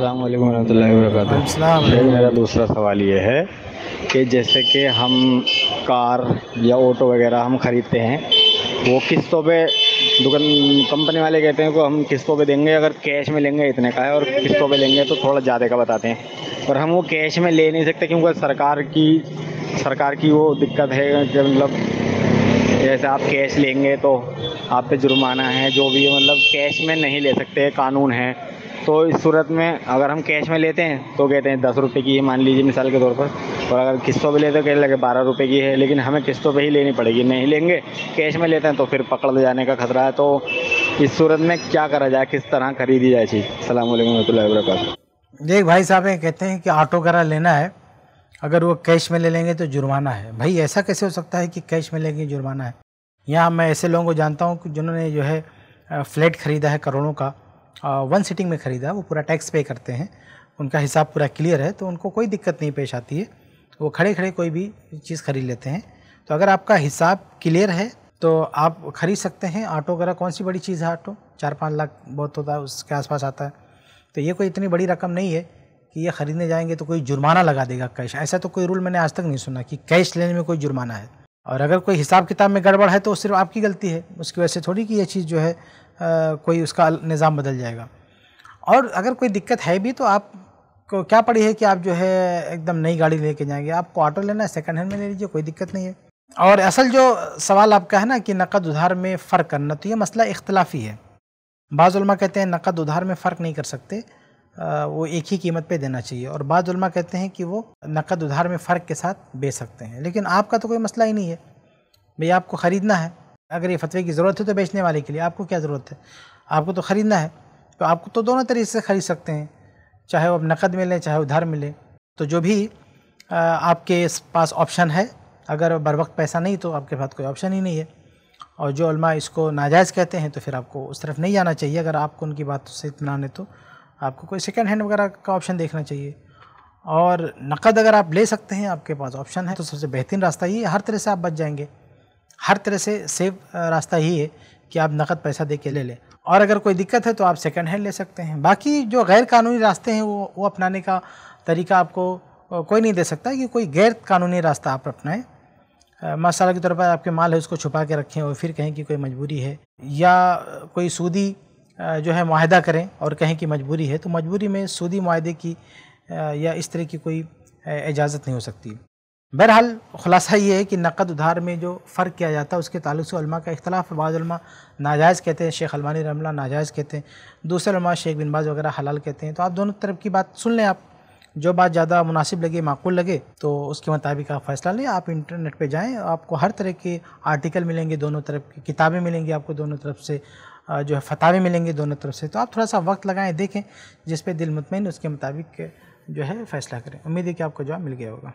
अस्सलाम वालेकुम रहमतुल्लाहि व बरकातुहू। भाई मेरा दूसरा सवाल ये है कि जैसे कि हम कार या ऑटो वगैरह हम ख़रीदते हैं, वो किस्तों पे दुकान कंपनी वाले कहते हैं कि हम किस्तों पे देंगे, अगर कैश में लेंगे इतने का है और किस्तों पे लेंगे तो थोड़ा ज़्यादा का बताते हैं। पर हम वो कैश में ले नहीं सकते क्योंकि सरकार की वो दिक्कत है कि मतलब जैसे आप कैश लेंगे तो आप पे जुर्माना है, जो भी है मतलब कैश में नहीं ले सकते, कानून है। तो इस सूरत में अगर हम कैश में लेते हैं तो कहते हैं 10 रुपये की है, मान लीजिए मिसाल के तौर पर, और अगर किस्तों पे लेते हैं कहने लगे 12 रुपये की है, लेकिन हमें किस्तों पे ही लेनी पड़ेगी, नहीं लेंगे कैश में लेते हैं तो फिर पकड़ जाने का खतरा है। तो इस सूरत में क्या करा जाए, किस तरह खरीदी जाए चीज़? अस्सलाम वालेकुम रहमतुल्लाहि व बरकातुहू। देख भाई साहब, ये कहते हैं कि ऑटो वगैरह लेना है, अगर वो कैश में ले लेंगे तो जुर्माना है। भाई ऐसा कैसे हो सकता है कि कैश में लेंगे जुर्माना है? यहाँ मैं ऐसे लोगों को जानता हूँ कि जिन्होंने जो है फ्लैट ख़रीदा है करोड़ों का, वन सिटिंग में ख़रीदा, वो पूरा टैक्स पे करते हैं, उनका हिसाब पूरा क्लियर है, तो उनको कोई दिक्कत नहीं पेश आती है, वो खड़े खड़े कोई भी चीज़ खरीद लेते हैं। तो अगर आपका हिसाब क्लियर है तो आप खरीद सकते हैं। ऑटो वगैरह कौन सी बड़ी चीज़ है? ऑटो 4-5 लाख बहुत होता है, उसके आसपास आता है। तो ये कोई इतनी बड़ी रकम नहीं है कि ये ख़रीदने जाएंगे तो कोई जुर्माना लगा देगा कैश। ऐसा तो कोई रूल मैंने आज तक नहीं सुना कि कैश लेने में कोई जुर्माना है। और अगर कोई हिसाब किताब में गड़बड़ है तो सिर्फ आपकी गलती है, उसकी वजह से थोड़ी कि ये चीज़ जो है कोई उसका निज़ाम बदल जाएगा। और अगर कोई दिक्कत है भी तो आपको क्या पड़ी है कि आप जो है एकदम नई गाड़ी लेके जाएंगे? आपको ऑटो लेना है, सेकंड हैंड में ले लीजिए, कोई दिक्कत नहीं है। और असल जो सवाल आपका है ना कि नकद उधार में फ़र्क करना, तो ये मसला इख्तलाफी है। बाज़ उलमा कहते हैं नकद उधार में फ़र्क नहीं कर सकते, वो एक ही कीमत पे देना चाहिए, और बाज़ उलमा कहते हैं कि वो नकद उधार में फ़र्क के साथ बेच सकते हैं। लेकिन आपका तो कोई मसला ही नहीं है भाई, आपको ख़रीदना है। अगर ये फतवे की ज़रूरत है तो बेचने वाले के लिए आपको क्या ज़रूरत है? आपको तो ख़रीदना है, तो आपको तो दोनों तरीके से ख़रीद सकते हैं, चाहे वो नकद में लें चाहे उधार में लें। तो जो भी आपके पास ऑप्शन है, अगर बर वक्त पैसा नहीं तो आपके पास कोई ऑप्शन ही नहीं है। और जो उलमा इसको नाजायज़ कहते हैं तो फिर आपको उस तरफ नहीं जाना चाहिए। अगर आपको उनकी बात से इत्मीनान है तो आपको कोई सेकंड हैंड वगैरह का ऑप्शन देखना चाहिए। और नकद अगर आप ले सकते हैं, आपके पास ऑप्शन है, तो सबसे बेहतरीन रास्ता ये है, हर तरह से आप बच जाएंगे। हर तरह से सेफ रास्ता यही है कि आप नकद पैसा दे के ले लें। और अगर कोई दिक्कत है तो आप सेकंड हैंड ले सकते हैं। बाकी जो गैर कानूनी रास्ते हैं वो अपनाने का तरीका आपको कोई नहीं दे सकता कि कोई गैर कानूनी रास्ता आप अपनाएं। मसाला के तौर पर आपके माल है उसको छुपा के रखें और फिर कहें कि कोई मजबूरी है, या कोई सूदी जो है मुआहदा करें और कहें कि मजबूरी है, तो मजबूरी में सूदी मुआहदे की या इस तरह की कोई इजाज़त नहीं हो सकती। बहरहाल खुलासा ये है कि नकद उधार में जो फ़र्क किया जाता है उसके ताल्लुक़ से उलमा का इख्तलाफ है। बाज़ उलमा नाजायज़ कहते हैं, शेख अलबानी रहमतुल्लाह नाजायज़ कहते हैं, दूसरे उलमा शेख बिन बाज़ वगैरह हलाल कहते हैं। तो आप दोनों तरफ की बात सुन लें, आप जो बात ज़्यादा मुनासिब लगे, माकूल लगे, तो उसके मुताबिक आप फ़ैसला लें। आप इंटरनेट पे जाएं, आपको हर तरह के आर्टिकल मिलेंगे, दोनों तरफ की किताबें मिलेंगी आपको, दोनों तरफ से जो है फतावे मिलेंगे दोनों तरफ से। तो आप थोड़ा सा वक्त लगाएं, देखें, जिस पे दिल मुतमईन उसके मुताबिक जो है फ़ैसला करें। उम्मीद है कि आपको जवाब मिल गया होगा।